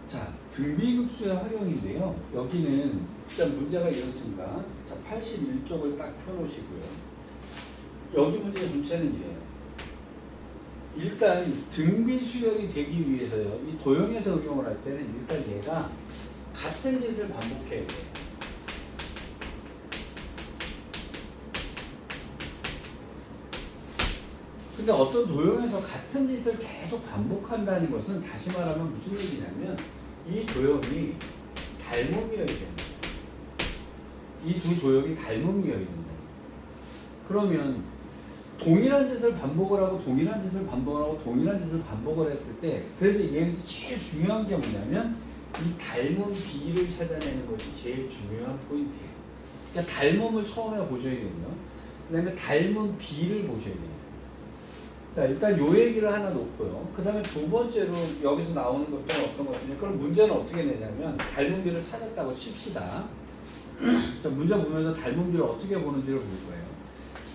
자, 등비급수의 활용인데요. 여기는 일단 문제가 이렇습니다. 자, 81쪽을 딱 펴놓으시고요. 여기 문제 전체는 이래요. 일단 등비수열이 되기 위해서요. 이 도형에서 응용을 할 때는 일단 얘가 같은 짓을 반복해야 돼요. 근데 어떤 도형에서 같은 짓을 계속 반복한다는 것은 다시 말하면 무슨 얘기냐면 이 도형이 닮음이어야 된다. 이 두 도형이 닮음이어야 된다. 그러면 동일한 짓을 반복을 하고 동일한 짓을 반복을 하고 동일한 짓을 반복을 했을 때 그래서 여기서 제일 중요한 게 뭐냐면 이 닮음 비를 찾아내는 것이 제일 중요한 포인트예요. 그러니까 닮음을 처음에 보셔야겠네요. 그 다음에 닮음 비를 보셔야 돼요. 자, 일단 요 얘기를 하나 놓고요. 그 다음에 두 번째로 여기서 나오는 것들은 어떤 것들이냐. 그럼 문제는 어떻게 내냐면 닮은 비를 찾았다고 칩시다. 자, 문제 보면서 닮은 비를 어떻게 보는지를 볼 거예요.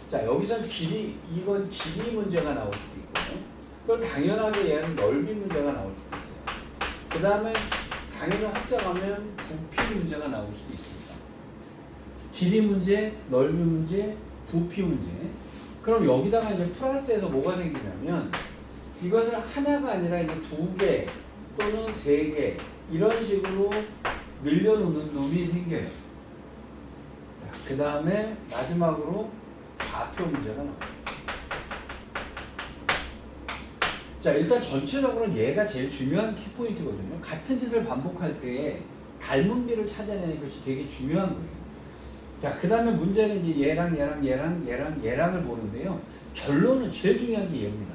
자, 여기선 길이, 이건 길이 문제가 나올 수도 있고요. 그럼 당연하게 얘는 넓이 문제가 나올 수도 있어요. 그 다음에 당연히 확장하면 부피 문제가 나올 수도 있습니다. 길이 문제, 넓이 문제, 부피 문제. 그럼 여기다가 이제 플러스해서 뭐가 생기냐면 이것을 하나가 아니라 이제 2개 또는 3개 이런 식으로 늘려놓는 놈이 생겨요. 자, 그 다음에 마지막으로 좌표 문제가 나옵니다. 자, 일단 전체적으로는 얘가 제일 중요한 키포인트거든요. 같은 짓을 반복할 때 닮은 비를 찾아내는 것이 되게 중요한 거예요. 자, 그 다음에 문제는 이제 얘랑을 보는데요. 결론은 제일 중요한 게 얘입니다.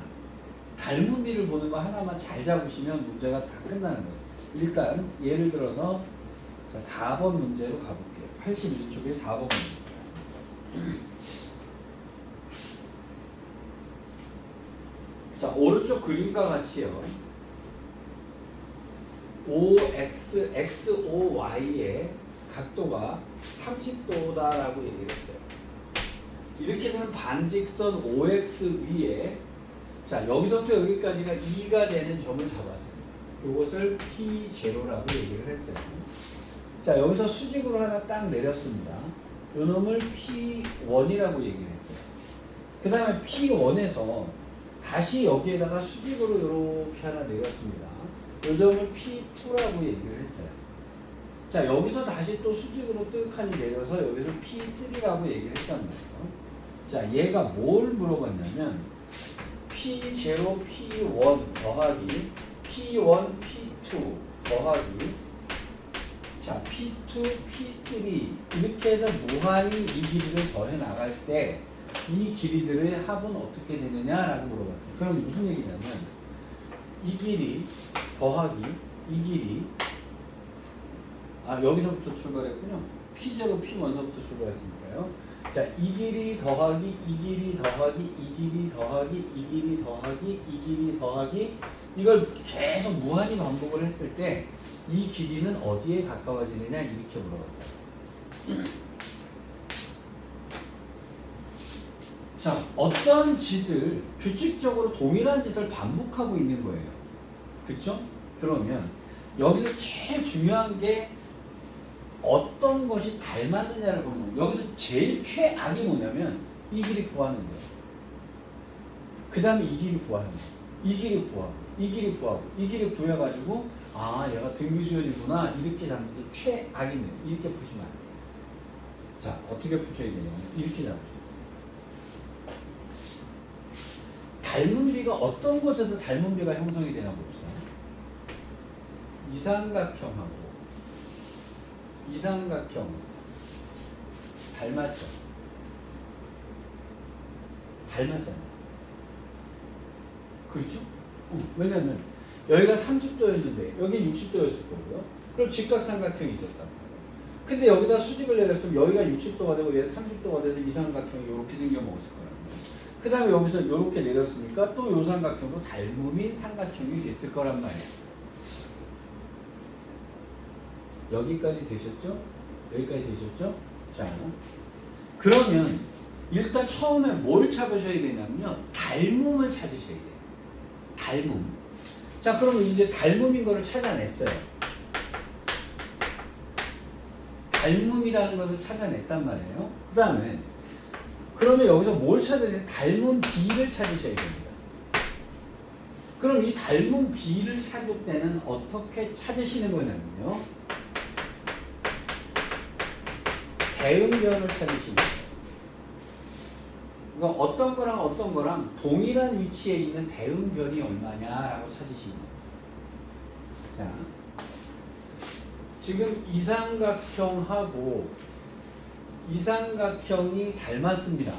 닮은 비를 보는 거 하나만 잘 잡으시면 문제가 다 끝나는 거예요. 일단 예를 들어서 자, 4번 문제로 가볼게요. 81쪽에 4번 문제. 자, 오른쪽 그림과 같이요. OX, XOY의 각도가 30도다라고 얘기를 했어요. 이렇게 되면 반직선 OX 위에 자, 여기서부터 여기까지가 2가 되는 점을 잡았습니다. 이것을 P0라고 얘기를 했어요. 자, 여기서 수직으로 하나 딱 내렸습니다. 이 놈을 P1이라고 얘기를 했어요. 그 다음에 P1에서 다시 여기에다가 수직으로 이렇게 하나 내렸습니다. 이 점을 P2라고 얘기를 했어요. 자, 여기서 다시 또 수직으로 뜨악하니 내려서 여기서 P3라고 얘기를 했단 말이에요. 자, 얘가 뭘 물어봤냐면 P0, P1 더하기 P1, P2 더하기 자, P2, P3 이렇게 해서 무한히 이 길이를 더해 나갈 때 이 길이들의 합은 어떻게 되느냐라고 물어봤어요. 그럼 무슨 얘기냐면 이 길이 더하기 이 길이 여기서부터 출발했군요. P0, P1서부터 출발했으니까요. 자, 이 길이 더하기 이 길이 더하기 이 길이 더하기 이 길이 더하기 이 길이 더하기 이걸 계속 무한히 반복을 했을 때 이 길이는 어디에 가까워지느냐 이렇게 물어봤다. 자, 어떤 짓을 규칙적으로 동일한 짓을 반복하고 있는 거예요. 그쵸? 그러면 여기서 제일 중요한 게 어떤 것이 닮았느냐를 보면 여기서 제일 최악이 뭐냐면 이 길이 구하는 거예요. 그 다음에 이 길이 구하는 거예요. 이 길이 구하고 이 길이 구하고 이 길이 구해가지고 얘가 등비수열이구나 이렇게 잡는 게 최악입니다. 이렇게 푸시면 안 돼요. 자, 어떻게 푸셔야 되냐면 이렇게 잡으셔요. 닮은 비가 어떤 곳에서 닮은 비가 형성이 되나 봅시다. 이삼각형 닮았죠? 닮았잖아요. 그렇죠? 왜냐면 여기가 30도였는데 여기 60도였을 거고요. 그럼 직각삼각형이 있었단 말이에요. 근데 여기다 수직을 내렸으면 여기가 60도가 되고 얘가 30도가 돼서 이 삼각형이 이렇게 생겨먹었을 거란 말이에요. 그 다음에 여기서 이렇게 내렸으니까 또 이 삼각형도 닮음인 삼각형이 됐을 거란 말이에요. 여기까지 되셨죠? 여기까지 되셨죠? 자, 그러면 일단 처음에 뭘 찾으셔야 되냐면요. 닮음을 찾으셔야 돼요. 닮음. 자, 그럼 이제 닮음인 거를 찾아냈어요. 닮음이라는 것을 찾아냈단 말이에요. 그 다음에 그러면 여기서 뭘 찾아야 돼? 닮은 B를 찾으셔야 됩니다. 그럼 이 닮은 B를 찾을 때는 어떻게 찾으시는 거냐면요. 대응변을 찾으시는 거예요. 그러니까 어떤 거랑 동일한 위치에 있는 대응변이 얼마냐라고 찾으시는 거예요. 자, 지금 이삼각형이 닮았습니다.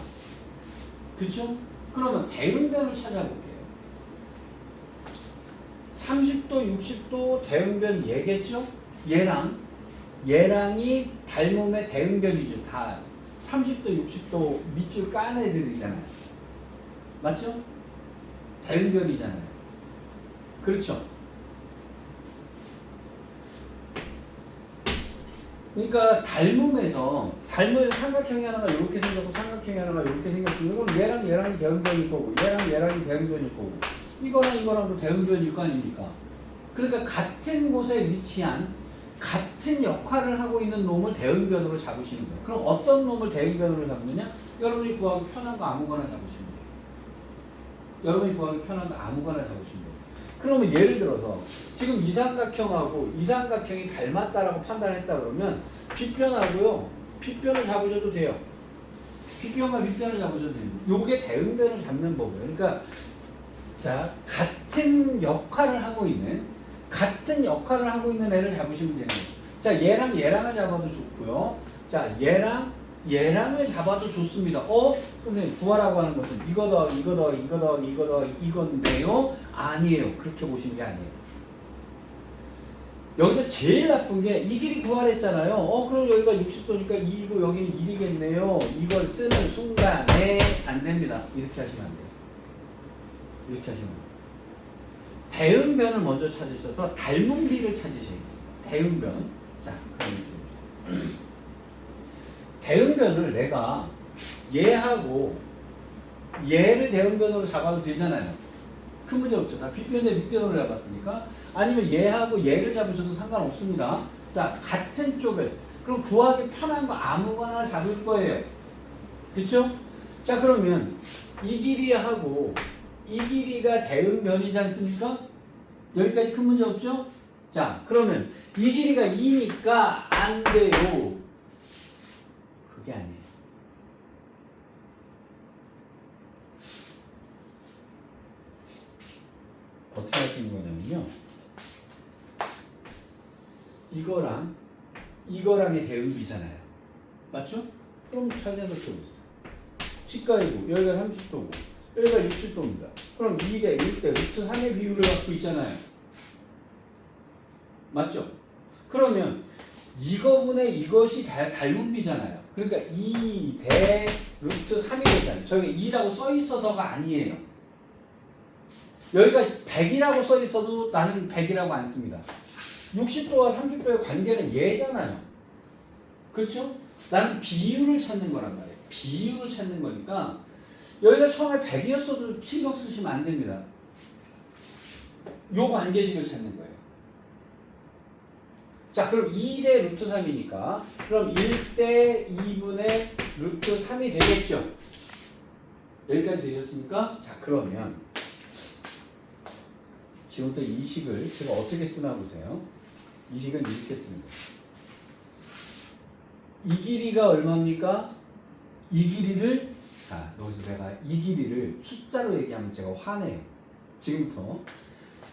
그쵸? 그러면 대응변을 찾아볼게요. 30도, 60도 대응변 얘겠죠? 얘랑이 닮음의 대응변이죠. 다 30도, 60도 밑줄 깐 애들이잖아요. 맞죠? 대응변이잖아요. 그렇죠? 그러니까 닮음에서 삼각형이 하나가 이렇게 생겼고 삼각형이 하나가 이렇게 생겼으면 이건 얘랑이 대응변일 거고 얘랑이 대응변일 거고 이거랑도 대응변일 거 아닙니까? 그러니까 같은 곳에 위치한 같은 역할을 하고 있는 놈을 대응변으로 잡으시는 거예요. 그럼 어떤 놈을 대응변으로 잡느냐? 여러분이 구하기 편한 거 아무거나 잡으시면 돼요. 그러면 예를 들어서 지금 이 삼각형이 닮았다라고 판단했다 그러면 빗변하고요. 빗변을 잡으셔도 돼요. 빗변과 밑변을 잡으셔도 됩니다. 요게 대응변을 잡는 법이에요. 그러니까 자, 같은 역할을 하고 있는 애를 잡으시면 되는 거예요. 자, 얘랑을 잡아도 좋고요. 자, 얘랑을 잡아도 좋습니다. 선생님, 구하라고 하는 것은 이거 더하기 이건데요? 아니에요. 그렇게 보시는 게 아니에요. 여기서 제일 나쁜 게 이 길이 구하랬잖아요. 그럼 여기가 60도니까 2이고 여기는 1이겠네요. 이걸 쓰는 순간에 안 됩니다. 이렇게 하시면 안 돼요. 대응변을 먼저 찾으셔서 닮은 B를 찾으셔야 돼요. 대응변. 자, 그럼 대응변을 내가 얘하고 얘를 대응변으로 잡아도 되잖아요. 큰 문제 없죠. 다 빗변 대 밑변으로 잡았으니까. 아니면 얘하고 얘를 잡으셔도 상관없습니다. 자, 같은 쪽을. 그럼 구하기 편한 거 아무거나 잡을 거예요. 그쵸? 자, 그러면 이 길이하고 이 길이가 대응변이지 않습니까? 여기까지 큰 문제 없죠? 자, 그러면 이 길이가 2니까 안 돼요. 그게 아니에요. 어떻게 하시는 거냐면요. 이거랑의 대응비잖아요. 맞죠? 그럼 찾아놓죠. 치과이고 여기가 30도고 여기가 60도입니다. 그럼 2대 1대 루트 3의 비율을 갖고 있잖아요. 맞죠? 그러면 이거분의 이것이 닮은 비잖아요. 그러니까 2 대 루트 3이 되잖아요. 저희가 2라고 써 있어서가 아니에요. 여기가 100이라고 써 있어도 나는 100이라고 안 씁니다. 60도와 30도의 관계는 얘잖아요. 그렇죠? 나는 비율을 찾는 거란 말이에요. 비율을 찾는 거니까 여기가 처음에 100이었어도 신경 쓰시면 안 됩니다. 요 관계식을 찾는 거예요. 자, 그럼 2대 루트 3이니까 그럼 1대 2분의 루트 3이 되겠죠? 여기까지 되셨습니까? 자, 그러면 지금부터 이 식을 제가 어떻게 쓰나 보세요. 이 식은 이렇게 씁니다. 이 길이가 얼마입니까? 이 길이를, 자, 여기서 내가 이 길이를 숫자로 얘기하면 제가 화내요. 지금부터.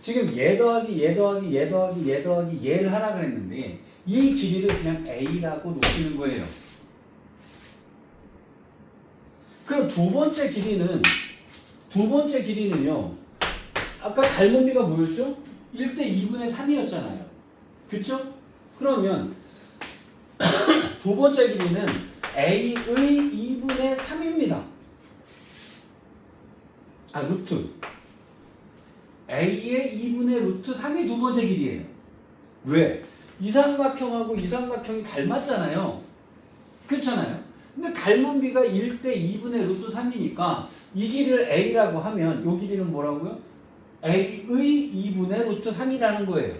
지금 얘 더하기 얘를 하라 그랬는데 이 길이를 그냥 A라고 놓으시는 거예요. 그럼 두 번째 길이는요. 아까 닮은 비가 뭐였죠? 1대 2분의 3이었잖아요. 그쵸? 그러면 두 번째 길이는 A의 2분의 3입니다. 루트. A의 2분의 루트 3이 두 번째 길이에요. 왜? 이 삼각형하고 이 삼각형이 닮았잖아요. 그렇잖아요. 근데 닮은 비가 1대 2분의 루트 3이니까 이 길이를 A라고 하면 이 길이는 뭐라고요? A의 2분의 루트 3이라는 거예요.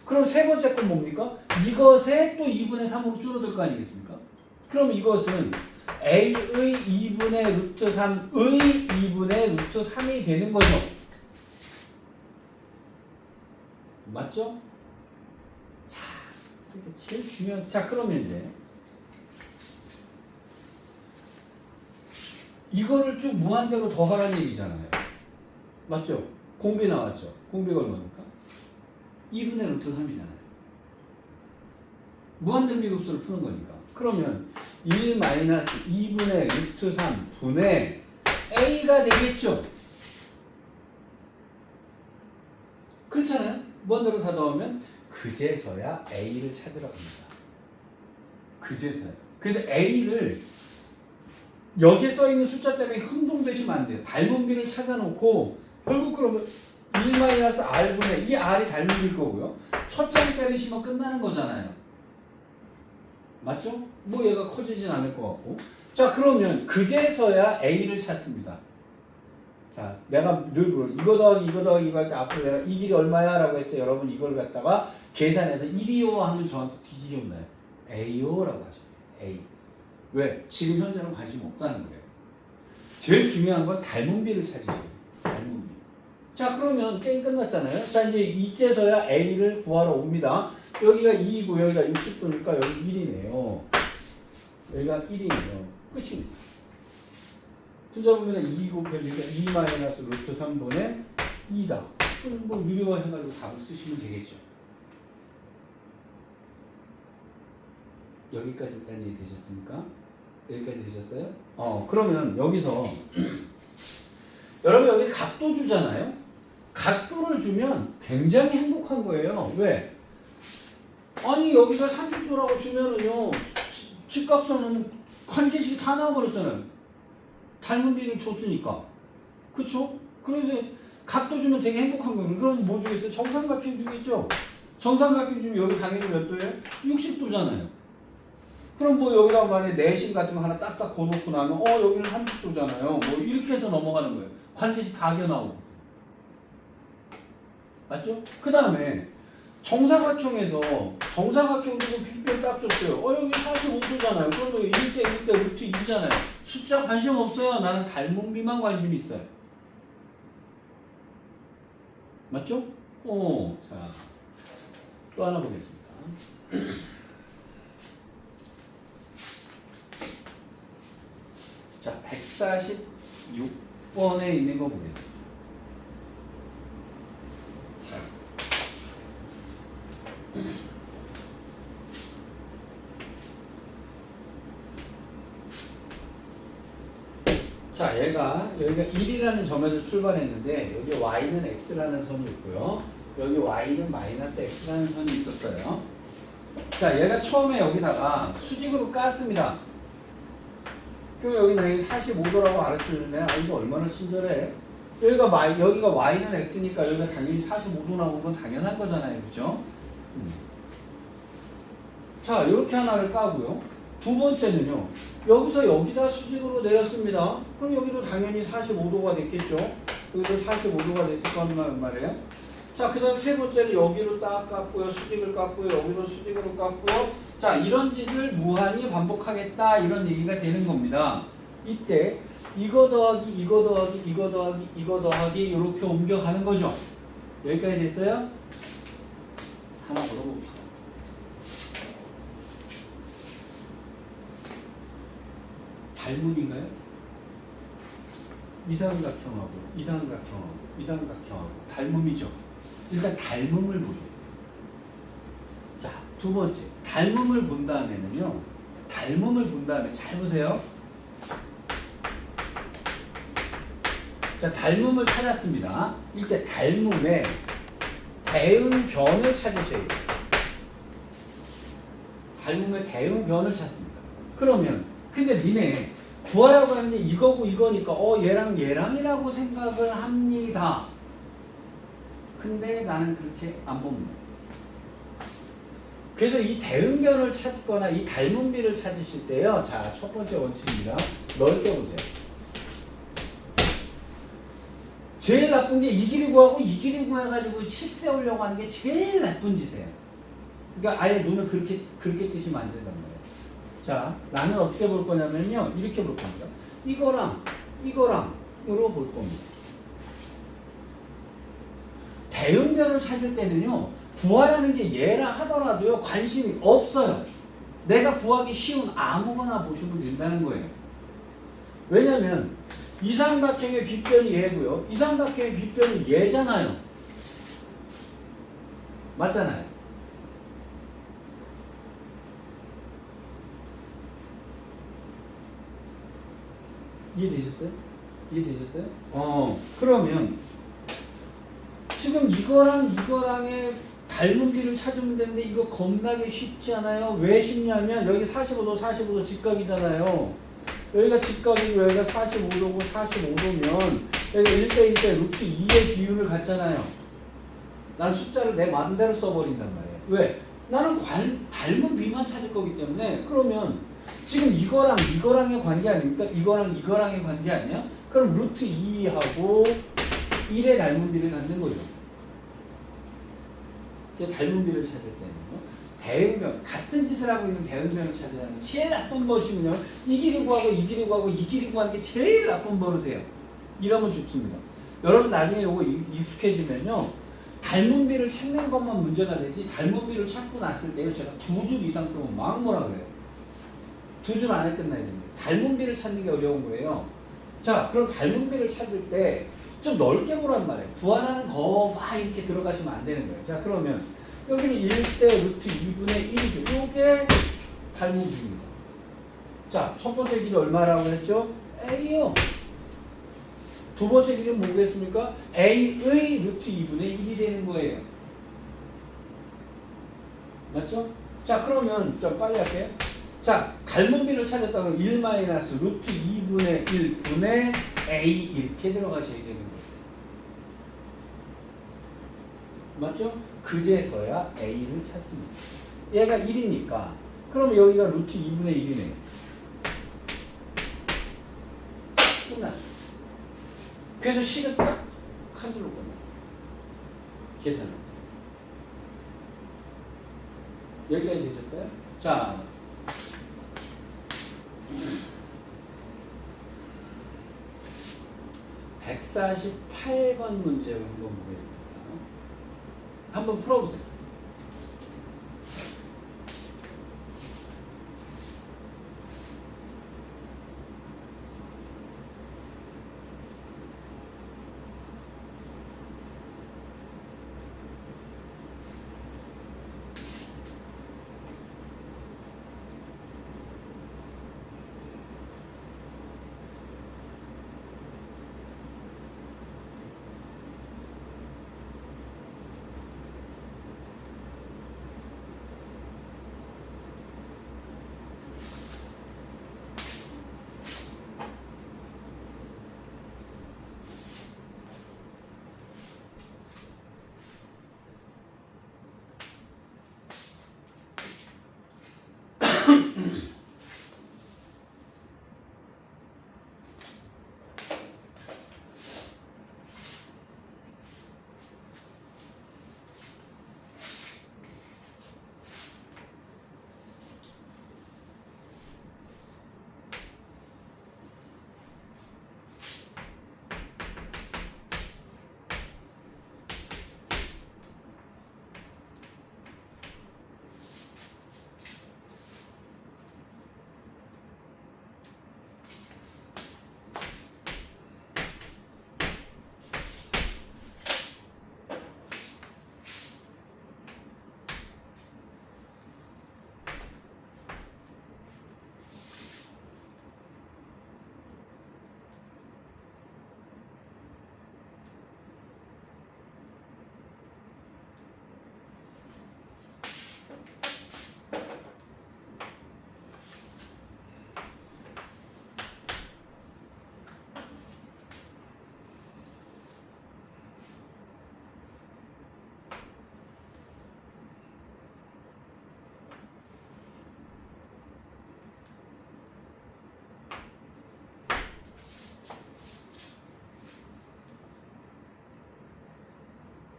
그럼 세 번째 건 뭡니까? 이것에 또 2분의 3으로 줄어들 거 아니겠습니까? 그럼 이것은 a의 2분의 루트 3의 2분의 루트 3이 되는 거죠. 맞죠? 자, 이게 제일 중요한. 자, 그러면 이제 이거를 쭉 무한대로 더하라는 얘기잖아요. 맞죠? 공비 나왔죠? 공비가 얼마입니까? 2분의 루트 3이잖아요. 무한등비급수를 푸는 거니까. 그러면 1 마이너스 2분의 루트 3분의 a가 되겠죠? 그렇잖아요? 무한대로 다 더하면 그제서야 a를 찾으러 갑니다. 그제서야. 그래서 a를 여기에 써있는 숫자 때문에 흥동되시면 안 돼요. 닮은 비를 찾아놓고 결국 그러면 1 마이너스 r분의 이 r이 닮은 비일 거고요. 첫 장 때리시면 끝나는 거잖아요. 맞죠? 뭐 얘가 커지진 않을 것 같고. 자, 그러면 그제서야 a를 찾습니다. 자, 내가 늘 이거 더하기 이거 할 때 앞으로 내가 이 길이 얼마야? 라고 했을 때 여러분 이걸 갖다가 계산해서 1이요 하면 저한테 뒤지게 혼나요. a요 라고 하죠. a. 왜? 지금 현재는 관심 없다는 거예요. 제일 중요한 건 닮은 비를 찾으셔야 돼요. 닮은 비. 자, 그러면 게임 끝났잖아요. 자, 이제 이제서야 a를 구하러 옵니다. 여기가 2이고 여기가 60도니까 여기 1이네요. 여기가 1이네요. 끝입니다. 투자보면 2 곱해주니까 2 마이너스 루트 3분의 2다. 그럼 뭐 유료화 해가지고 답을 쓰시면 되겠죠. 여기까지 일단 이해 되셨습니까? 여기까지 되셨어요? 그러면 여기서 여러분 여기 각도 주잖아요? 각도를 주면 굉장히 행복한 거예요. 왜? 아니 여기가 30도라고 주면은요 직각선은 관계식이 다 나와버렸잖아요. 닮은 비를 줬으니까. 그쵸? 그래서 각도 주면 되게 행복한 거예요. 그럼 뭐 주겠어요? 정삼각형 주겠죠? 정삼각형 주면 여기 당연히 몇 도예요? 60도잖아요. 그럼 뭐 여기다 만약에 내심 같은 거 하나 딱딱 거놓고 나면 여기는 30도잖아요. 뭐 이렇게 해서 넘어가는 거예요. 관계식 다 나오고. 맞죠? 그 다음에 정사각형에서 정사각형 주고 빗변 딱 줬어요. 여기 45도잖아요. 그럼 여기 1대 루트 2잖아요. 숫자 관심 없어요. 나는 닮은 비만 관심 있어요. 맞죠? 자, 또 하나 보겠습니다. 자, 146번에 있는 거 보겠습니다. 자, 여기가 1이라는 점에서 출발했는데 여기 y는 x라는 선이 있고요. 여기 y는 마이너스 x라는 선이 있었어요. 자, 얘가 처음에 여기다가 수직으로 깠습니다. 그럼 여기 당연히 45도라고 알았는데 이거 얼마나 친절해. 여기가 y는 x니까 여기가 당연히 45도 나오는 건 당연한 거잖아요. 그죠? 자, 이렇게 하나를 까고요. 두 번째는요. 여기서 여기다 수직으로 내렸습니다. 그럼 여기도 당연히 45도가 됐겠죠. 여기도 45도가 됐을 거란 말이에요. 자, 그 다음에 세 번째는 여기로 딱 깎고요. 수직을 깎고요. 여기도 수직으로 깎고요. 자, 이런 짓을 무한히 반복하겠다. 이런 얘기가 되는 겁니다. 이때 이거 더하기 이거 더하기 이거 더하기 이거 더하기 이렇게 옮겨가는 거죠. 여기까지 됐어요? 하나 물어봅시다. 닮음인가요? 이삼각형하고 이삼각형하고 닮음이죠. 일단 닮음을 보죠. 자, 두 번째 닮음을 본 다음에는요. 닮음을 본 다음에 잘 보세요. 자, 닮음을 찾았습니다. 이때 닮음의 대응변을 찾으셔야 돼요. 닮음의 대응변을 찾습니다. 그러면 근데 니네 구하라고 하는데 이거고 이거니까 얘랑 얘랑이라고 생각을 합니다. 근데 나는 그렇게 안 봅니다. 그래서 이 대응변을 찾거나 이 닮은 비를 찾으실 때요. 자, 첫 번째 원칙입니다. 넓게 보세요. 제일 나쁜 게 이 길이 구하고 이 길이 구해가지고 식 세우려고 하는 게 제일 나쁜 짓이에요. 그러니까 아예 눈을 그렇게 뜨시면 안 된단 말이에요. 자, 나는 어떻게 볼 거냐면요. 이렇게 볼 겁니다. 이거랑으로 볼 겁니다. 대응변을 찾을 때는요. 구하라는 게 얘라 하더라도요. 관심이 없어요. 내가 구하기 쉬운 아무거나 보시면 된다는 거예요. 왜냐면 이 삼각형의 빗변이 얘고요. 이 삼각형의 빗변이 얘잖아요. 맞잖아요. 이해되셨어요? 그러면 지금 이거랑의 닮은 비를 찾으면 되는데 이거 겁나게 쉽지 않아요? 왜 쉽냐면 여기 45도 직각이잖아요. 여기가 직각이고 여기가 45도고 45도면 여기가 1대1대 루트 2의 비율을 갖잖아요. 난 숫자를 내 마음대로 써버린단 말이에요. 왜? 나는 닮은 비만 찾을 거기 때문에. 그러면 지금 이거랑의 관계 아닙니까? 이거랑의 관계 아니야? 그럼 루트 2하고 1의 닮은 비를 갖는 거죠. 닮은 비를 찾을 때는요. 대응변, 같은 짓을 하고 있는 대응변을 찾으라는 게 제일 나쁜 버릇이면요. 이 길이 구하고 이 길이 구하고 이 길이 구하는 게 제일 나쁜 버릇이에요. 이러면 죽습니다. 여러분 나중에 이거 익숙해지면요. 닮은 비를 찾는 것만 문제가 되지 닮은 비를 찾고 났을 때요. 제가 2줄 이상 쓰면 막 뭐라 그래요. 2줄 안에 끝나야 됩니다. 닮은 비를 찾는 게 어려운 거예요. 자, 그럼 닮은 비를 찾을 때 좀 넓게 보란 말이에요. 구하라는 거 막 이렇게 들어가시면 안 되는 거예요. 자, 그러면 여기는 1대 루트 2분의 1이죠. 요게 닮은 비입니다. 자, 첫 번째 길이 얼마라고 했죠? A요. 두 번째 길은 뭐겠습니까? A의 루트 2분의 1이 되는 거예요. 맞죠? 자, 그러면 좀 빨리 할게요. 자, 닮은 비를 찾았다고 1 마이너스 루트 2분의 1 분의 A 이렇게 들어가셔야 되는 거예요. 맞죠? 그제서야 A를 찾습니다. 얘가 1이니까 그러면 여기가 루트 2분의 1이네요. 끝났죠. 그래서 식은 딱 한 줄로 끝나요. 계산은. 여기까지 되셨어요? 자, 148번 문제 한번 보겠습니다. 한번 풀어보세요.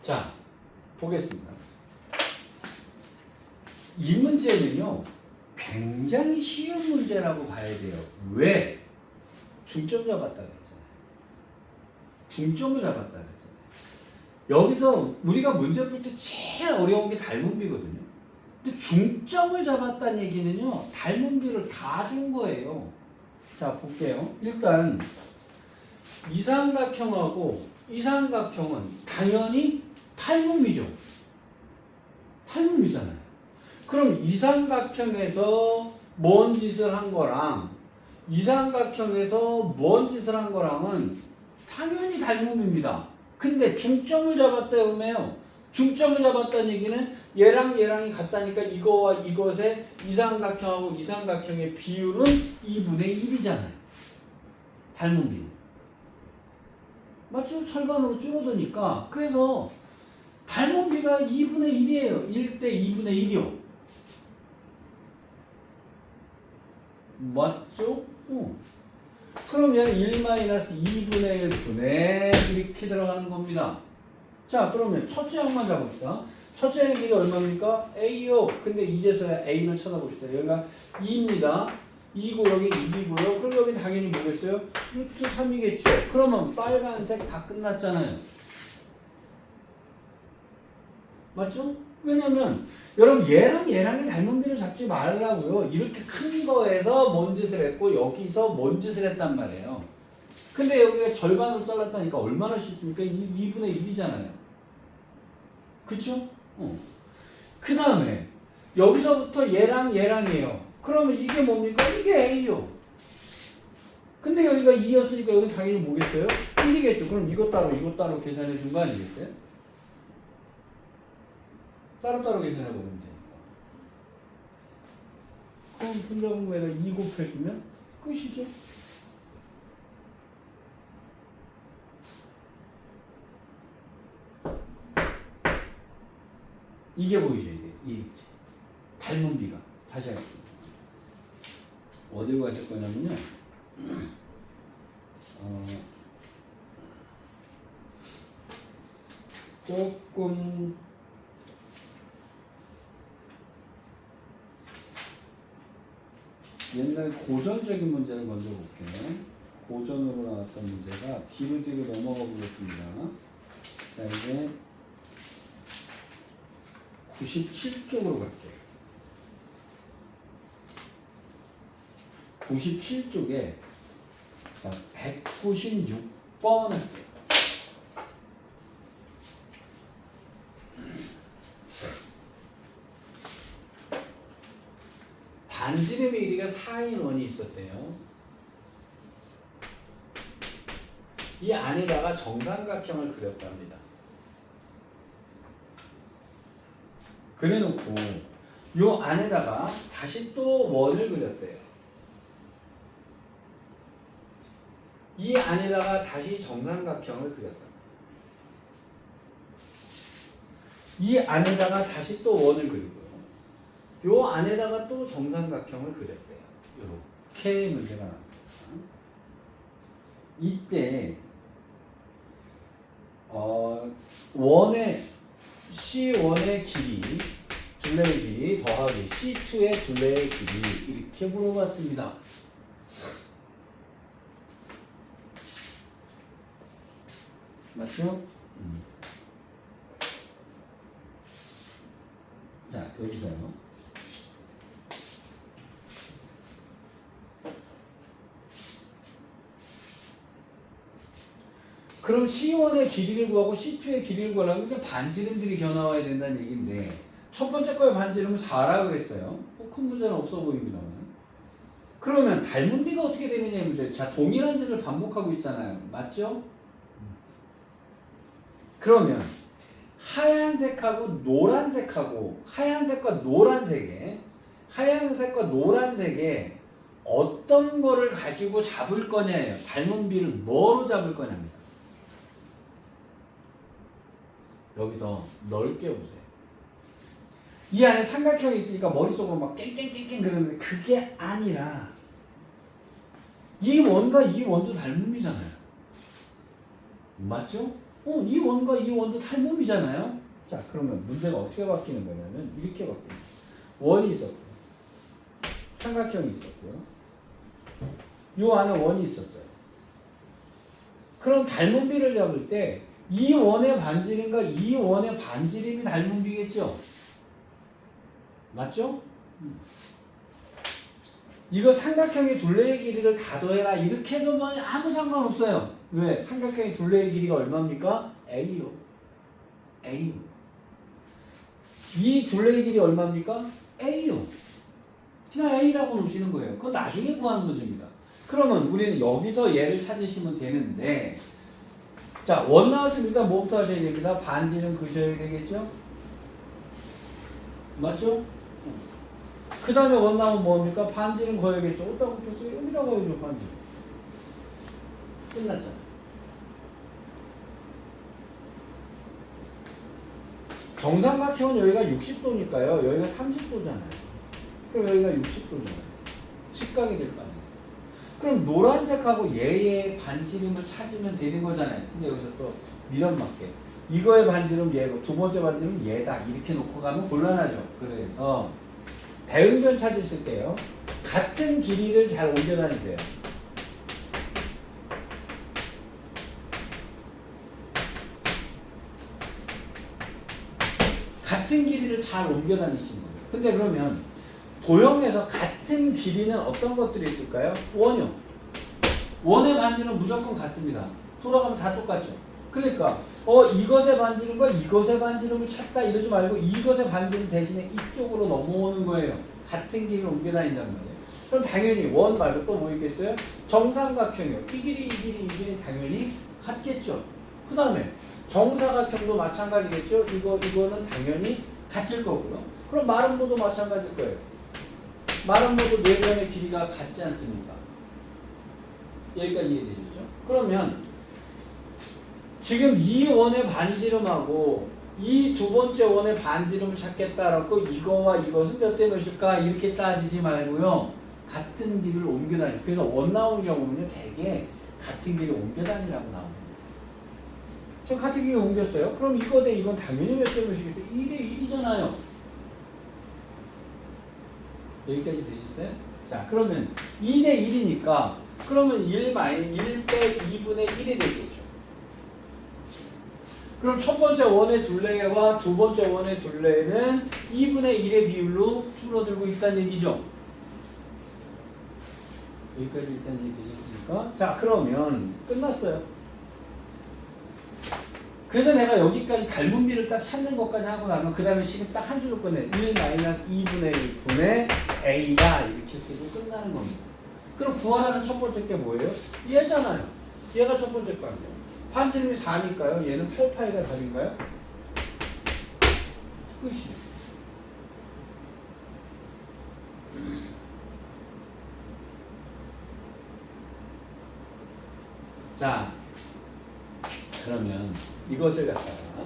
자, 보겠습니다. 이 문제는요, 굉장히 쉬운 문제라고 봐야 돼요. 왜? 중점 잡았다 그랬잖아요. 중점을 잡았다 그랬잖아요. 여기서 우리가 문제 풀 때 제일 어려운 게 닮은비거든요. 근데 중점을 잡았다는 얘기는요, 닮은비를 다 준 거예요. 자, 볼게요. 일단 이삼각형하고 이삼각형은 당연히 닮은비죠. 닮은비잖아요. 그럼 이삼각형에서 뭔 짓을 한 거랑 이삼각형에서 뭔 짓을 한 거랑은 당연히 닮음입니다. 근데 중점을 잡았다 그러면요. 중점을 잡았다는 얘기는 얘랑 얘랑이 같다니까 이거와 이것의 이삼각형하고 이삼각형의 비율은 2분의 1이잖아요. 닮은 비율. 맞죠? 절반으로 줄어드니까. 그래서 닮은 비가 2분의 1이에요. 1대 2분의 1이요. 맞죠? 그럼 얘는 1-2분의 1분의 이렇게 들어가는 겁니다. 자, 그러면 첫째 항만 잡읍시다. 첫째 항의 길이 얼마입니까? A요. 근데 이제서야 A를 쳐다봅시다. 여기가 2입니다. 2고 여기 1이고요. 그럼 여기는 당연히 뭐겠어요? 루트 3이겠죠. 그러면 빨간색 다 끝났잖아요. 맞죠? 왜냐면 여러분 얘랑 얘랑이 닮은 비를 잡지 말라고요. 이렇게 큰 거에서 뭔 짓을 했고 여기서 뭔 짓을 했단 말이에요. 근데 여기가 절반으로 잘랐다니까 얼마나 쉽습니까? 2분의 1이잖아요. 그쵸? 그 다음에 여기서부터 얘랑 얘랑이에요. 그러면 이게 뭡니까? 이게 A요. 근데 여기가 2였으니까 여기 당연히 뭐겠어요? 1이겠죠. 그럼 이것 따로 계산해 준 거 아니겠어요? 따로따로 계산해 보면 되니까. 그럼 분자분모에다 2 곱해주면 끝이죠. 이게 보이죠, 이게. 이 닮은 비가. 다시 하겠습니다. 어디로 가실 거냐면요. 조금 옛날 고전적인 문제를 먼저 볼게요. 고전으로 나왔던 문제가 뒤로 넘어가 보겠습니다. 자, 이제 97쪽으로 갈게요. 97쪽에 자, 196번 할게요. 반지름의 길이가 4인 원이 있었대요. 이 안에다가 정삼각형을 그렸답니다. 그래놓고 요 안에다가 다시 또 원을 그렸대요. 이 안에다가 다시 정삼각형을 그렸다. 이 안에다가 다시 또 원을 그리고요. 요 안에다가 또 정삼각형을 그렸대요. 이렇게 문제가 나왔습니다. 이때 원의 C1의 길이, 둘레의 길이 더하기 C2의 둘레의 길이 이렇게 물어봤습니다. 맞죠? 자, 여기서요. 그럼 C1의 길이를 구하고 C2의 길이를 구하려면 이제 반지름들이 겨나와야 된다는 얘기인데 첫 번째 거의 반지름은 4라 그랬어요. 큰 문제는 없어 보입니다만. 그러면 닮은 비가 어떻게 되느냐의 문제. 자, 동일한 짓을 반복하고 있잖아요. 맞죠? 그러면 하얀색하고 노란색하고 하얀색과 노란색에 어떤 거를 가지고 잡을 거냐예요. 닮은 비를 뭐로 잡을 거냐입니다. 여기서 넓게 보세요. 이 안에 삼각형이 있으니까 머릿속으로 막 깽깽깽깽 그러는데 그게 아니라 이 원과 이 원도 닮음이잖아요. 맞죠? 이 원과 이 원도 닮음이잖아요. 자, 그러면 문제가 어떻게 바뀌는 거냐면 이렇게 바뀌는 거예요. 원이 있었고 삼각형이 있었고요. 요 안에 원이 있었어요. 그럼 닮은 비를 잡을 때 이 원의 반지름과 이 원의 반지름이 닮은 비겠죠? 맞죠? 이거 삼각형의 둘레의 길이를 다 더해라 이렇게 해도 뭐 아무 상관없어요. 왜? 삼각형의 둘레의 길이가 얼마입니까? A요. A요. 이 둘레의 길이 얼마입니까? A요. 그냥 A라고 놓으시는 거예요. 그건 나중에 구하는 문제입니다. 그러면 우리는 여기서 얘를 찾으시면 되는데, 자, 원 나왔으니까 뭐부터 하셔야 됩니다? 반지름 그셔야 되겠죠? 맞죠? 그 다음에 원 나오면 뭐합니까? 반지름 거야겠죠? 어디다 긋겠어요? 여기다 거야죠, 반지름. 끝났잖아. 정삼각형은 여기가 60도니까요. 여기가 30도잖아요. 그럼 여기가 60도잖아요. 직각이 될 거 아니에요. 그럼 노란색하고 얘의 반지름을 찾으면 되는 거잖아요. 근데 여기서 또 미련 맞게 이거의 반지름 얘고 두 번째 반지름 얘다 이렇게 놓고 가면 곤란하죠. 그래서 대응변 찾으실 때요. 같은 길이를 잘 옮겨 다니세요. 같은 길이를 잘 옮겨 다니시는 거예요. 근데 그러면 도형에서 같은 길이는 어떤 것들이 있을까요? 원이요. 원의 반지름은 무조건 같습니다. 돌아가면 다 똑같죠. 그러니까 이것의 반지름과 이것의 반지름을 찾다 이러지 말고 이것의 반지름 대신에 이쪽으로 넘어오는 거예요. 같은 길이를 옮겨 다닌단 말이에요. 그럼 당연히 원 말고 또 뭐 있겠어요? 정삼각형이요. 이 길이 이 길이 이 길이 당연히 같겠죠. 그 다음에 정사각형도 마찬가지겠죠. 이거는 당연히 같을 거고요. 그럼 마름모도 마찬가지일 거예요. 마름모도 네 변의 길이가 같지 않습니까? 여기까지 이해되셨죠? 그러면 지금 이 원의 반지름하고 이 두 번째 원의 반지름을 찾겠다라고 이거와 이것은 몇 대 몇일까 이렇게 따지지 말고요. 같은 길을 옮겨 다니. 그래서 원 나오는 경우는요. 대개 같은 길을 옮겨 다니라고 나옵니다. 지금 같은 길을 옮겼어요. 그럼 이거 대 이건 당연히 몇 대 몇이겠죠? 1대 1이잖아요. 여기까지 되셨어요? 자, 그러면 2대 1이니까 그러면 1대 2분의 1이 되겠죠. 그럼 첫 번째 원의 둘레와 두 번째 원의 둘레는 2분의 1의 비율로 줄어들고 있다는 얘기죠. 여기까지 일단 이해되셨습니까? 자, 그러면 끝났어요. 그래서 내가 여기까지 닮은 비를 딱 찾는 것까지 하고 나면 그 다음에 식은 딱 한 줄로 꺼내 1-2분의 1분의 A다 이렇게 쓰고 끝나는 겁니다. 그럼 구하라는 첫 번째 게 뭐예요? 얘잖아요. 얘가 첫 번째 거 아니에요. 반지름이 4니까요. 얘는 8파이가 답인가요? 끝이에요. 자, 그러면 이것을 갖다가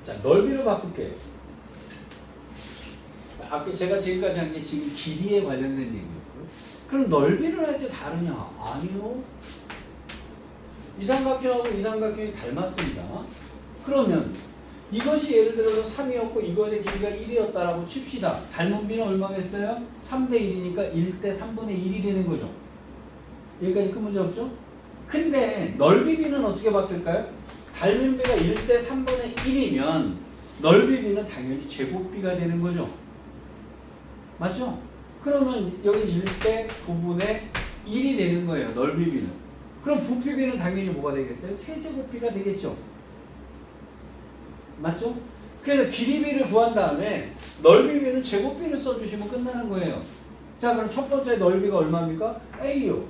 자 넓이로 바꿀게요. 아까 제가 지금까지 한 게 지금 길이에 관련된 얘기였고요. 그럼 넓이를 할 때 다르냐? 아니요. 이 삼각형하고 이 삼각형이 닮았습니다. 그러면 이것이 예를 들어서 3이었고 이것의 길이가 1이었다라고 칩시다. 닮은 비는 얼마겠어요? 3대 1이니까 1대 3분의 1이 되는 거죠. 여기까지 큰 문제 없죠? 근데 넓이 비는 어떻게 바뀔까요? 닮은 비가 1대 3분의 1이면 넓이 비는 당연히 제곱비가 되는 거죠. 맞죠? 그러면 여기 1대 9분의 1이 되는 거예요. 넓이 비는. 그럼 부피 비는 당연히 뭐가 되겠어요? 세제곱비가 되겠죠. 맞죠? 그래서 길이 비를 구한 다음에 넓이 비는 제곱비를 써주시면 끝나는 거예요. 자, 그럼 첫 번째 넓이가 얼마입니까? A요.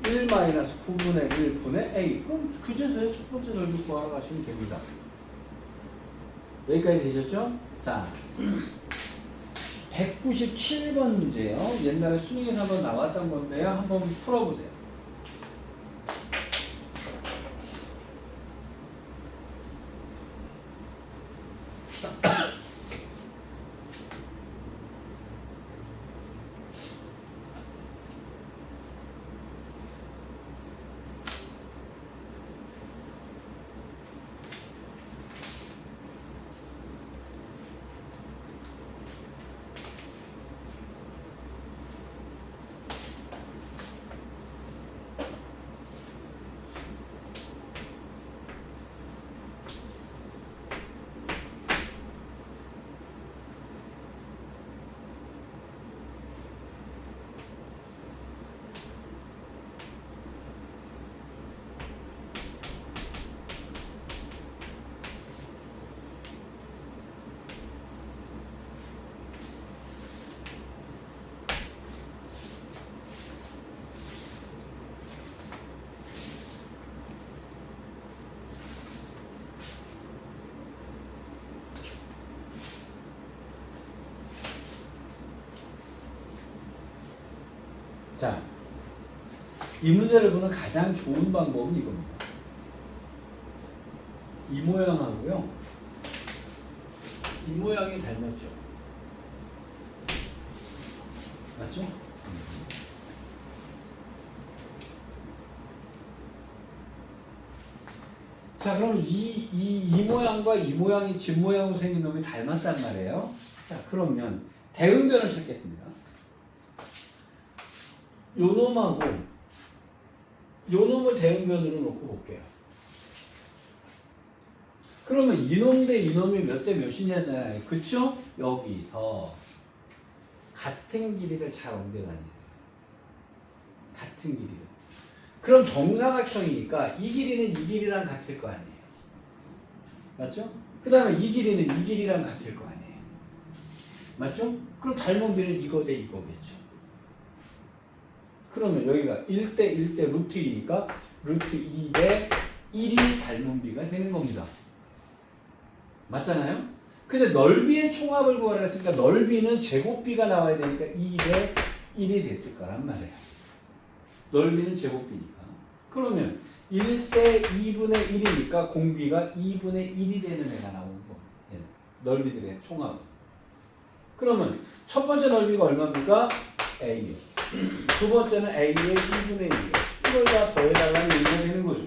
1-9분의 1분의 A. 그럼 그제서야 첫 번째 넓이 구하러 가시면 됩니다. 여기까지 되셨죠? 자, 197번 문제요. 옛날에 수능에서 한번 나왔던 건데요. 한번 풀어보세요. 자, 이 문제를 보는 가장 좋은 방법은 이겁니다. 이 모양하고요. 이 모양이 닮았죠. 맞죠? 자, 그럼 이 모양과 이 모양이 집 모양으로 생긴 놈이 닮았단 말이에요. 자, 그러면 대응변을 찾겠습니다. 요 놈하고 요 놈을 대응변으로 놓고 볼게요. 그러면 이놈 대 이놈이 몇 대 몇이냐잖아요. 그쵸? 여기서 같은 길이를 잘 옮겨 다니세요. 같은 길이를. 그럼 정사각형이니까 이 길이는 이 길이랑 같을 거 아니에요. 맞죠? 그 다음에 이 길이는 이 길이랑 같을 거 아니에요. 맞죠? 그럼 닮은 비는 이거 대 이거겠죠. 그러면 여기가 1대 1대 루트 2니까 루트 2 대 1이 닮은 비가 되는 겁니다. 맞잖아요? 근데 넓이의 총합을 구하라 했으니까 넓이는 제곱비가 나와야 되니까 2 대 1이 됐을 거란 말이에요. 넓이는 제곱비니까. 그러면 1대 2분의 1이니까 공비가 2분의 1이 되는 애가 나오는 거예요. 넓이들의 총합. 그러면 첫 번째 넓이가 얼마입니까? A요. 두 번째는 A의 2분의 1이에요. 이걸 다 더해달라는 얘기가 되는 거죠.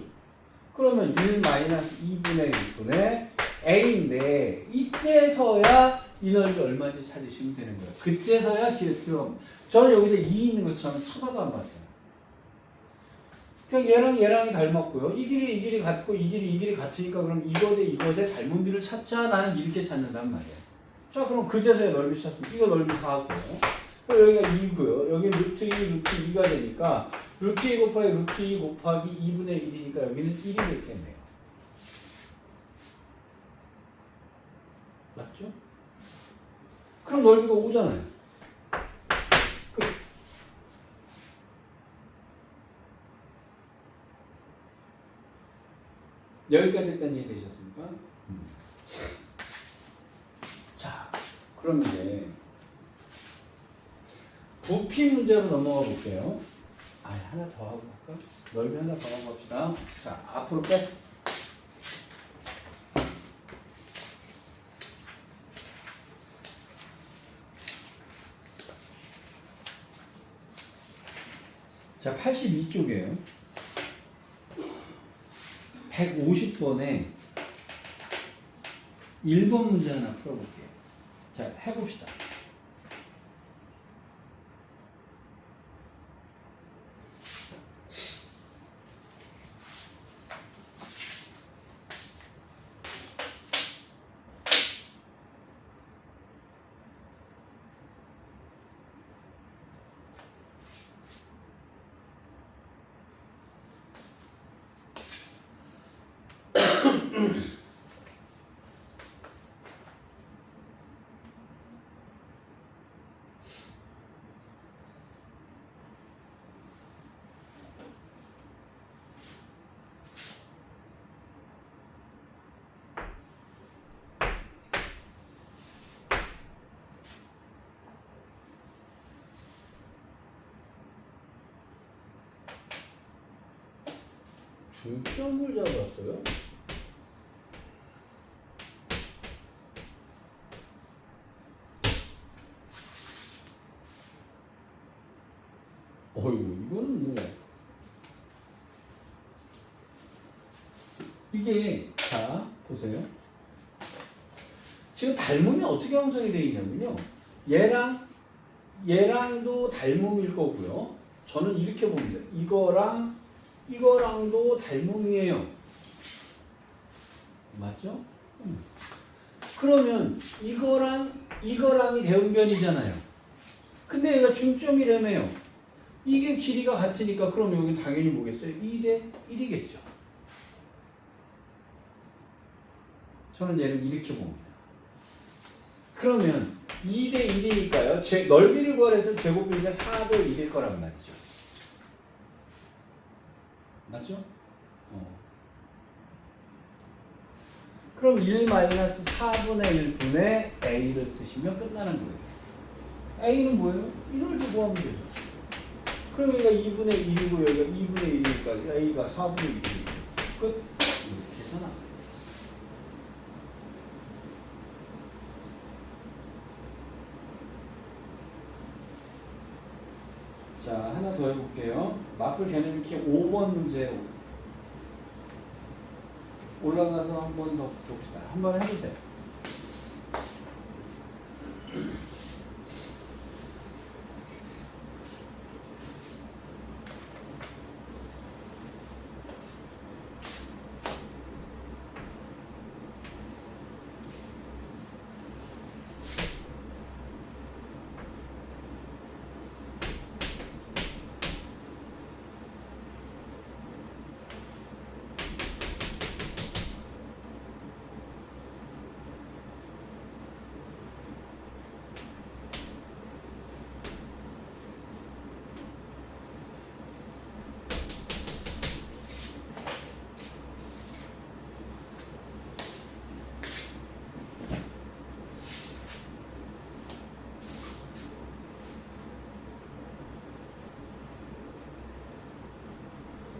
그러면 1-2분의 1분의 A인데 이때서야 이 넓이 얼마인지 찾으시면 되는 거예요. 그때서야 기억해요. 저는 여기서 2 있는 것처럼 쳐다도 안 봤어요. 그냥 얘랑이 닮았고요. 이 길이 같고 이 길이 같으니까 그럼 이거 대 이것의 닮은 비를 찾자. 나는 이렇게 찾는단 말이에요. 자, 그럼 그제서야 넓이 찾습니다. 이거 넓이 4고요. 여기가 2고요. 여기 루트 2, 루트 2가 되니까 루트 2 곱하기 루트 2 곱하기 2분의 1이니까 여기는 1이 되겠네요. 맞죠? 그럼 넓이가 5잖아요. 끝. 여기까지까지 이해되셨습니까? 자, 그러면 이제 부피 문제로 넘어가 볼게요. 하나 더 하고 갈까? 넓이 하나 더 하고 갑시다. 자, 앞으로 빼. 자, 82쪽이에요. 150번에 1번 문제 하나 풀어볼게요. 자, 해봅시다. 중점을 잡았어요? 어이구, 이거는 뭐. 이게, 자, 보세요. 지금 닮음이 어떻게 형성이 되어 있냐면요. 얘랑도 닮음일 거고요. 저는 이렇게 봅니다. 이거랑도 닮음이에요. 맞죠? 그러면 이거랑이 대응변이잖아요. 근데 얘가 중점이라며요. 이게 길이가 같으니까 그럼 여기 당연히 뭐겠어요? 2대 1이겠죠. 저는 얘를 이렇게 봅니다. 그러면 2대 1이니까요. 넓이를 구하래서 제곱비가 4대 1일 거란 말이죠. 맞죠? 그럼 1-4분의 1분의 A를 쓰시면 끝나는 거예요. A는 뭐예요? 이걸 두고 하면 되죠. 그럼 여기가 2분의 1이고 여기가 2분의 1이니까 A가 4분의 1이고 끝. 이렇게 해서 나와요. 자, 하나 더 해볼게요. 마플 개념 익히 5번 문제 올라가서 한 번 더 봅시다. 한 번 해보세요.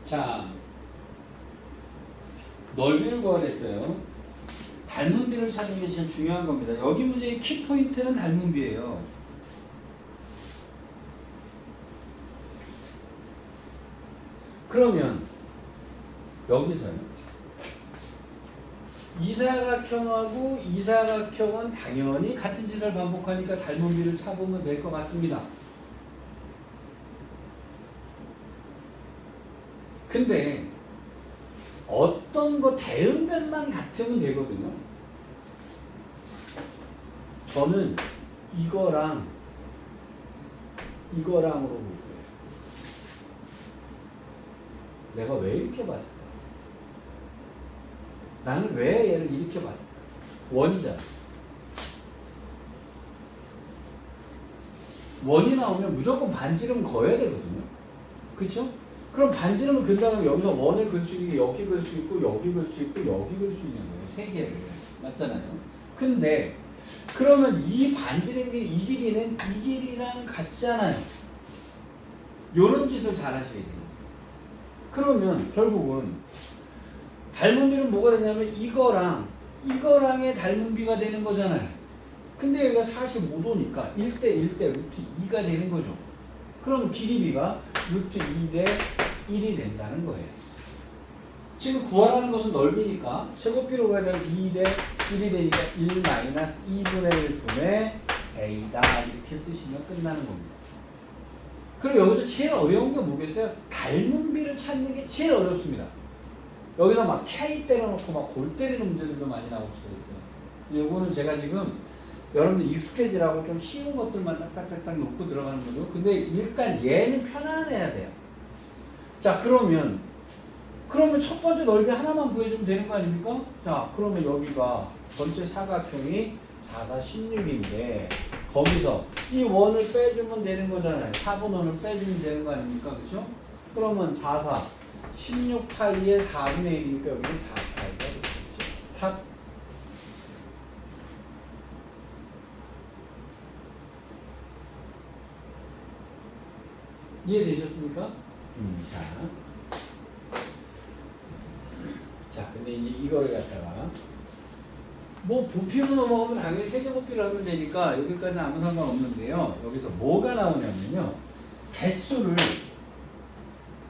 자, 넓이를 구하랬어요. 닮은 비를 찾는 게 제일 중요한 겁니다. 여기 문제의 키포인트는 닮은 비예요. 그러면 여기서요. 이사각형하고 이사각형은 당연히 같은 짓을 반복하니까 닮은 비를 찾으면 될 것 같습니다. 근데 어떤 거 대응변만 같으면 되거든요. 저는 이거랑 이거랑으로 볼 거예요. 내가 왜 이렇게 봤을까? 나는 왜 얘를 이렇게 봤을까? 원이잖아. 원이 나오면 무조건 반지름 그어야 되거든요. 그쵸? 그럼 반지름을 그다음에 여기서 원을 그을 수 있는 게 여기 그을 수 있고 여기 그을 수 있고 여기 그을 수 있는 거예요. 세 개를. 맞잖아요. 근데 그러면 이 반지름의 이 길이는 이 길이랑 같잖아요. 요런 짓을 잘 하셔야 돼요. 그러면 결국은 닮은 비는 뭐가 되냐면 이거랑의 닮은 비가 되는 거잖아요. 근데 여기가 45도니까 1대 1대 루트 2가 되는 거죠. 그럼 길이비가 루트 2대 1이 된다는 거예요. 지금 구하라는 것은 넓이니까 제곱비로 가야 되면 2대 1이 되니까 1 마이너스 2분의 1분의 A다 이렇게 쓰시면 끝나는 겁니다. 그리고 여기서 제일 어려운 게 뭐겠어요? 닮은 비를 찾는 게 제일 어렵습니다. 여기서 막 K 때려놓고 막 골 때리는 문제들도 많이 나올 수가 있어요. 요거는 제가 지금 여러분들 익숙해지라고 좀 쉬운 것들만 딱딱딱딱 놓고 들어가는 거죠. 근데 일단 얘는 편안해야 돼요. 자, 그러면 첫 번째 넓이 하나만 구해주면 되는 거 아닙니까? 자, 그러면 여기가 전체 사각형이 4, 4, 16인데 거기서 이 원을 빼주면 되는 거잖아요. 4분 원을 빼주면 되는 거 아닙니까? 그쵸? 그러면 4, 4, 16파이에 4분의 1이니까 여기는 4파이가 되겠죠. 탁. 이해되셨습니까? 자, 근데 이제 이거를 갖다가 뭐 부피로 넘어가면 당연히 세제곱비를 하면 되니까 여기까지는 아무 상관없는데요. 여기서 뭐가 나오냐면요.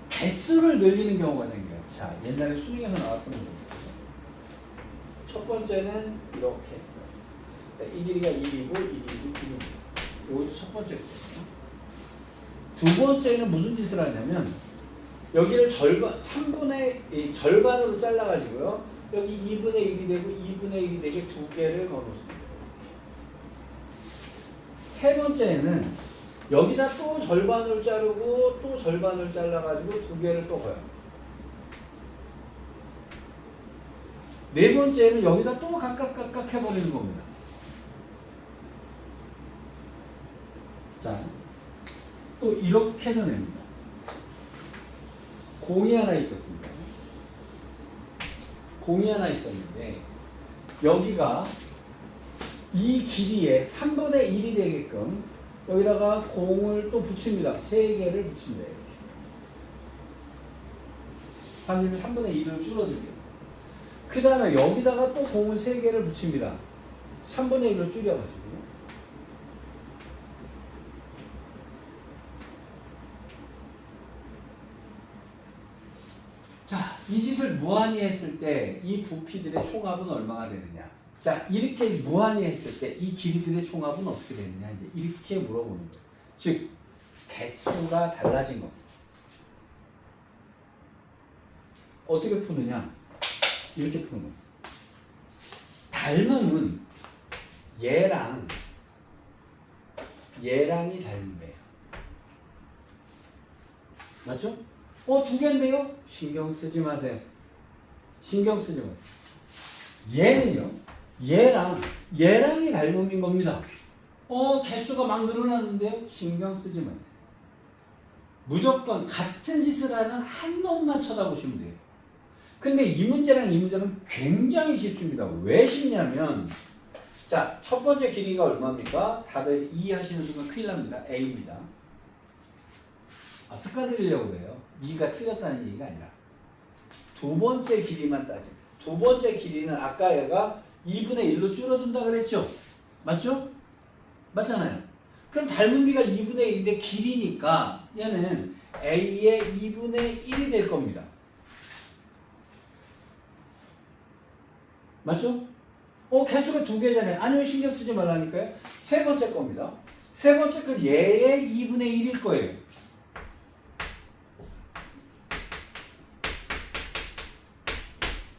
개수를 늘리는 경우가 생겨요. 자, 옛날에 수능에서 나왔던 문제입니다. 첫 번째는 이렇게 했어요. 자, 이 길이가 1이고 1이고 1이고 이것이 첫 번째 거예요. 두 번째는 무슨 짓을 하냐면 여기를 절반으로 잘라가지고요. 여기 2분의 1이 되고 2분의 1이 되게 두 개를 걸어놓습니다. 세 번째는 여기다 또 절반을 자르고 또 절반을 잘라가지고 두 개를 또 거요. 네 번째는 여기다 또 각각 해버리는 겁니다. 자, 또 이렇게도 냅니다. 공이 하나 있었습니다. 공이 하나 있었는데 여기가 이 길이의 3분의 1이 되게끔 여기다가 공을 또 붙입니다. 3개를 붙입니다. 이렇게. 반지름 3분의 1을 줄어들게. 그 다음에 여기다가 또 공을 3개를 붙입니다. 3분의 1을 줄여가지고. 자, 이 짓을 무한히 했을 때 이 부피들의 총합은 얼마가 되느냐. 자, 이렇게 무한히 했을 때 이 길이들의 총합은 어떻게 되느냐. 이제 이렇게 물어보는 거예요. 즉, 개수가 달라진 겁니다. 어떻게 푸느냐. 이렇게 푸는 거예요. 닮음은 얘랑이 닮음이에요. 맞죠? 2개인데요? 신경 쓰지 마세요. 신경 쓰지 마세요. 얘는요, 얘랑이 닮음인 겁니다. 개수가 막 늘어났는데요? 신경 쓰지 마세요. 무조건 같은 짓을 하는 한 놈만 쳐다보시면 돼요. 근데 이 문제랑 이 문제는 굉장히 쉽습니다. 왜 쉽냐면, 자, 첫 번째 길이가 얼마입니까? 다 더해서 2 하시는 순간 큰일 납니다. A입니다. 습관드리려고 그래요. 2가 틀렸다는 얘기가 아니라. 두 번째 길이만 따집니다. 두 번째 길이는 아까 얘가 2분의 1로 줄어든다 그랬죠? 맞죠? 맞잖아요. 그럼 닮은 비가 2분의 1인데 길이니까 얘는 A의 2분의 1이 될 겁니다. 맞죠? 개수가 2개잖아요. 아니요, 신경 쓰지 말라니까요. 세 번째 겁니다. 세 번째 건 얘의 2분의 1일 거예요.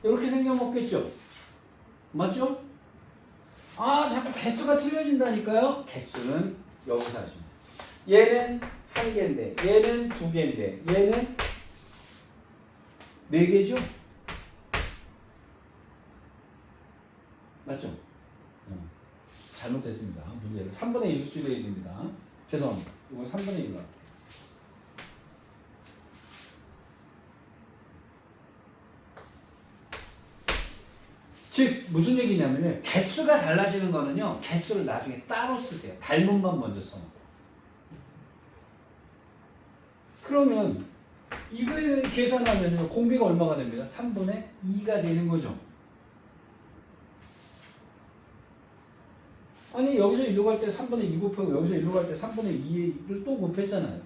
이렇게 생겨먹겠죠? 맞죠? 자꾸 개수가 틀려진다니까요? 개수는 여기서 하십니다. 얘는 1개인데, 얘는 2개인데, 얘는 4개죠? 맞죠? 잘못됐습니다. 문제가 3분의 1을 줄여야 됩니다. 죄송합니다. 이건 3분의 1로 할게요. 즉 무슨 얘기냐면요. 개수가 달라지는 거는요. 개수를 나중에 따로 쓰세요. 닮음만 먼저 써놓고. 그러면 이거 계산하면 공비가 얼마가 됩니다? 3분의 2가 되는 거죠. 아니 여기서 1로 갈 때 3분의 2 곱하고 여기서 1로 갈 때 3분의 2를 또 곱했잖아요.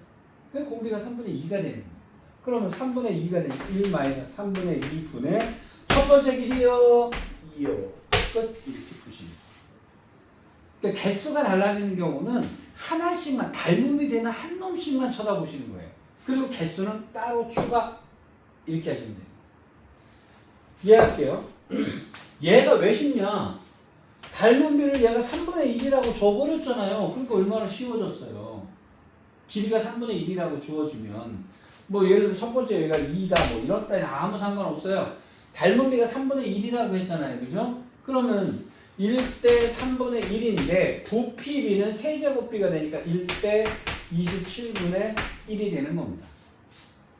그 공비가 3분의 2가 되는 거예요. 그러면 3분의 2가 되니까 1 마이너스 3분의 2분의 첫 번째 길이요. 2요. 끝. 이렇게 푸십니다. 그러니까 개수가 달라지는 경우는 하나씩만 닮음이 되는 한 놈씩만 쳐다보시는 거예요. 그리고 개수는 따로 추가 이렇게 하시면 돼요. 이해할게요. 얘가 왜 쉽냐? 닮은 비를 얘가 3분의 1이라고 줘버렸잖아요. 그러니까 얼마나 쉬워졌어요. 길이가 3분의 1이라고 주어지면 뭐 예를 들어 첫 번째 얘가 2다 뭐 이런 따위 아무 상관없어요. 닮은 비가 3분의 1이라고 했잖아요. 그죠? 그러면 1대 3분의 1인데 부피비는 세제곱비가 되니까 1대 27분의 1이 되는 겁니다.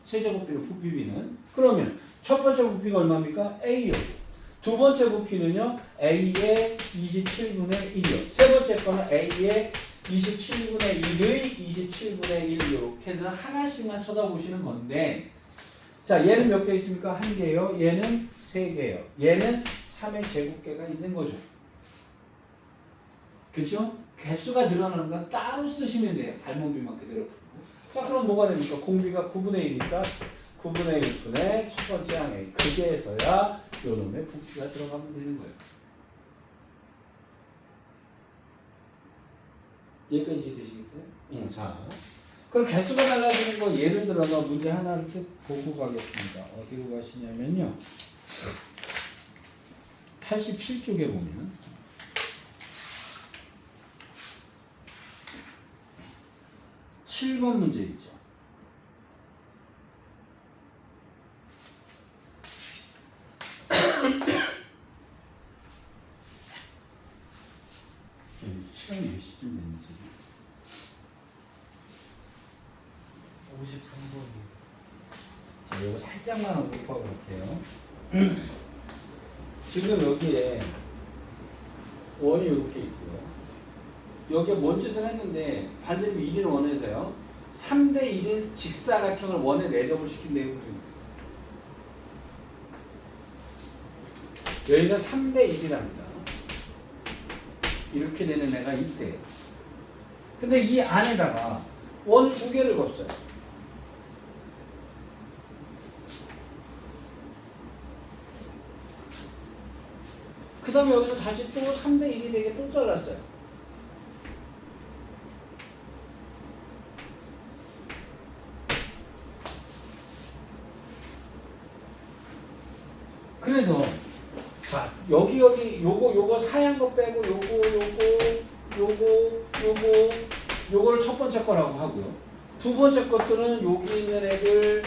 세제곱비로 부피비는. 그러면 첫 번째 부피가 얼마입니까? A요. 두 번째 부피는요. A의 27분의 1이요. 세 번째 거는 A의 27분의 1의 27분의 1 이렇게 해서 하나씩만 쳐다보시는 건데 자 얘는 몇 개 있습니까? 한 개요. 얘는 세 개요. 얘는 3의 제곱개가 있는 거죠. 그렇죠? 개수가 늘어나는 건 따로 쓰시면 돼요. 닮은 비만 그대로 풀고. 자 그럼 뭐가 됩니까? 공비가 9분의 1이니까 9분의 1분의 첫 번째 항에 그제서야 요놈의 부피가 들어가면 되는 거예요. 여기까지 이해되시겠어요? 응. 자, 그럼 개수가 달라지는 거 예를 들어서 문제 하나를 보고 가겠습니다. 어디로 가시냐면요. 87쪽에 보면 7번 문제 있죠. 시간이 몇 시쯤 됐는지 53번이요. 자, 이거 살짝만 언급하고 갈게요. 지금 여기에 원이 이렇게 있고요. 여기에 뭔 짓을 했는데 반지름 1인 원에서요. 3대 1인 직사각형을 원에 내접을 시킨대요. 여기가 3대 1이랍니다. 이렇게 되는 애가 이때예요. 근데 이 안에다가 원 2개를 걷어요. 그 다음에 여기서 다시 또 3대 1이 되게 또 잘랐어요. 그래서 자 여기 요거 하얀 거 빼고 요거를 첫 번째 거라고 하고요. 두 번째 것들은 여기 있는 애들,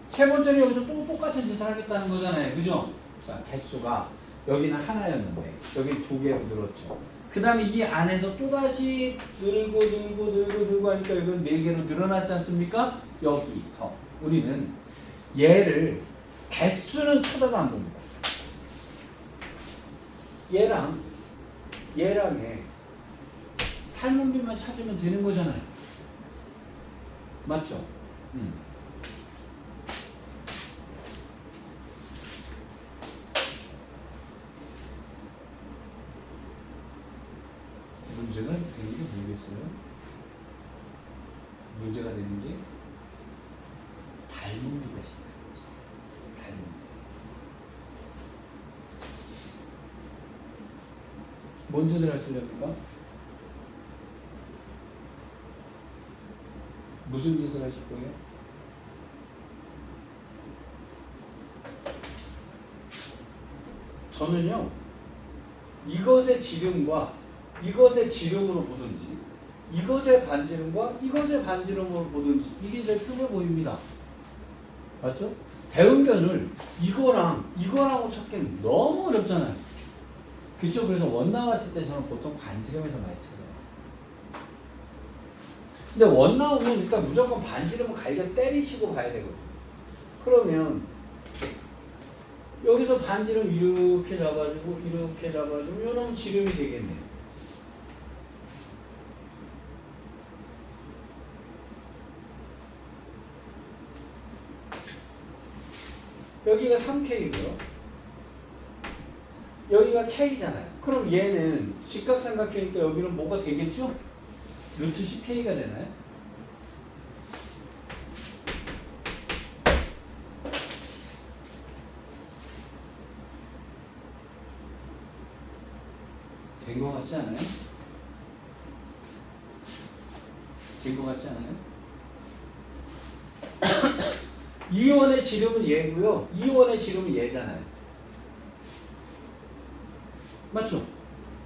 세 번째는 여기서 또 똑같은 짓을 하겠다는 거잖아요. 그죠? 자, 개수가 여기는 하나였는데 여기 2개로 늘었죠. 그 다음에 이 안에서 또다시 늘고 하니까 여기는 4개로 늘어났지 않습니까? 여기서 우리는 얘를 개수는 쳐다도 안 봅니다. 얘랑의 탈문비만 찾으면 되는 거잖아요. 맞죠? 문제가 되는 게 모르겠어요. 문제가 되는 게 닮은비가 생겨요. 닮은비. 뭔 짓을 하시렵니까? 무슨 짓을 하실 거예요? 저는요, 이것의 지름과 이것의 지름으로 보든지, 이것의 반지름과 이것의 반지름으로 보든지, 이게 제일 크게 보입니다. 맞죠? 대응변을 이거랑하고 찾기는 너무 어렵잖아요. 그쵸? 그래서 원 나왔을 때 저는 보통 반지름에서 많이 찾아요. 근데 원 나오면 일단 무조건 반지름을 갈겨 때리시고 가야 되거든요. 그러면 여기서 반지름 이렇게 잡아주고 요놈 지름이 되겠네요. 여기가 3K고요. 여기가 K잖아요. 그럼 얘는 직각삼각형이니까 여기는 뭐가 되겠죠? 루트 10K가 되나요? 된 거 같지 않아요? 된 거 같지 않아요? 이원의 지름은 얘고요. 이원의 지름은 얘잖아요. 맞죠?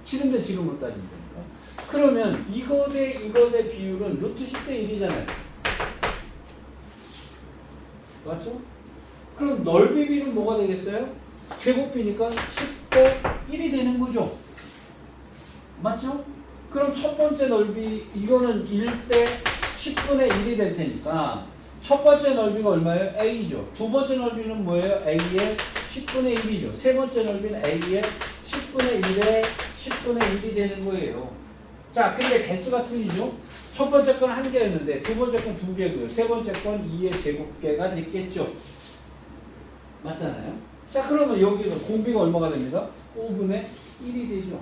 지름 대 지름으로 따지면 되니까. 그러면 이거 대 이것의 비율은 루트 10대 1이잖아요. 맞죠? 그럼 넓이 비는 뭐가 되겠어요? 제곱비니까 10대 1이 되는 거죠. 맞죠? 그럼 첫 번째 넓이 이거는 1대 10분의 1이 될 테니까 첫 번째 넓이가 얼마예요? A죠. 두 번째 넓이는 뭐예요? A의 10분의 1이죠. 세 번째 넓이는 A의 10분의 1의 10분의 1이 되는 거예요. 자, 근데 개수가 틀리죠? 첫 번째 건 1개였는데 두 번째 건 2개고요. 세 번째 건 2의 제곱개가 됐겠죠? 맞잖아요? 자, 그러면 여기서 공비가 얼마가 됩니까? 5분의 1이 되죠.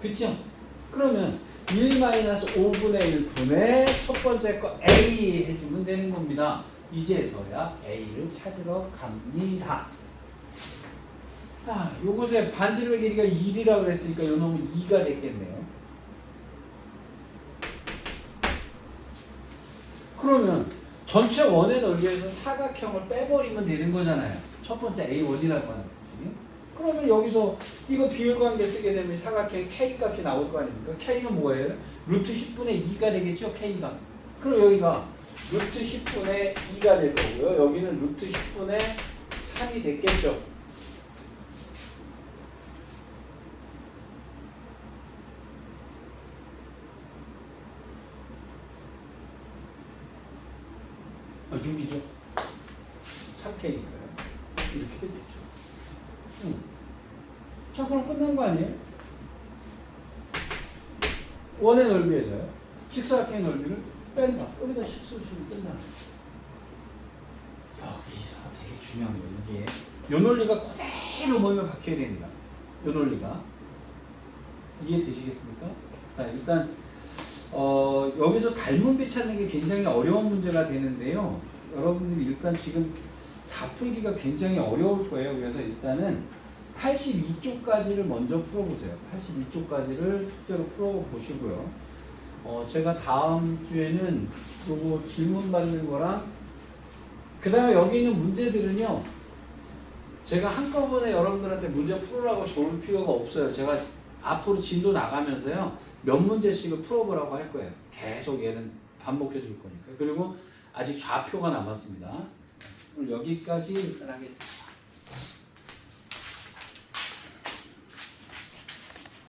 그쵸? 그러면 1-5분의 1분의 첫 번째 거 A 해주면 되는 겁니다. 이제서야 A를 찾으러 갑니다. 아, 요것의 반지름의 길이가 1이라고 그랬으니까 요 놈은 2가 됐겠네요. 그러면 전체 원의 넓이에서 사각형을 빼버리면 되는 거잖아요. 첫 번째 A1이라고 하는 거지. 그러면 여기서 이거 비율관계 쓰게 되면 사각형의 K 값이 나올 거 아닙니까? K는 뭐예요? 루트 10분의 2가 되겠죠? K가. 그럼 여기가 루트 10분의 2가 될 거고요. 여기는 루트 10분의 3이 됐겠죠? 아, 6이죠? 3K니까요. 이렇게 됐겠죠. 응. 자, 그럼 끝난 거 아니에요? 원의 넓이에서요. 직사각형의 넓이를 뺀다. 여기다 식수시면 끝나는 거예요. 여기서 되게 중요한 거예요. 이게 요 논리가 그대로 몸에 박혀야 됩니다. 요 논리가. 이해되시겠습니까? 자, 일단 여기서 닮은 배 찾는 게 굉장히 어려운 문제가 되는데요. 여러분들이 일단 지금 다 풀기가 굉장히 어려울 거예요. 그래서 일단은 82쪽까지를 먼저 풀어보세요. 82쪽까지를 숙제로 풀어보시고요. 제가 다음 주에는 요거 질문 받는 거랑 그 다음에 여기 있는 문제들은요. 제가 한꺼번에 여러분들한테 문제 풀으라고 줘올 필요가 없어요. 제가 앞으로 진도 나가면서요. 몇 문제씩을 풀어보라고 할 거예요. 계속 얘는 반복해 줄 거니까. 그리고 아직 좌표가 남았습니다. 오늘 여기까지 하겠습니다.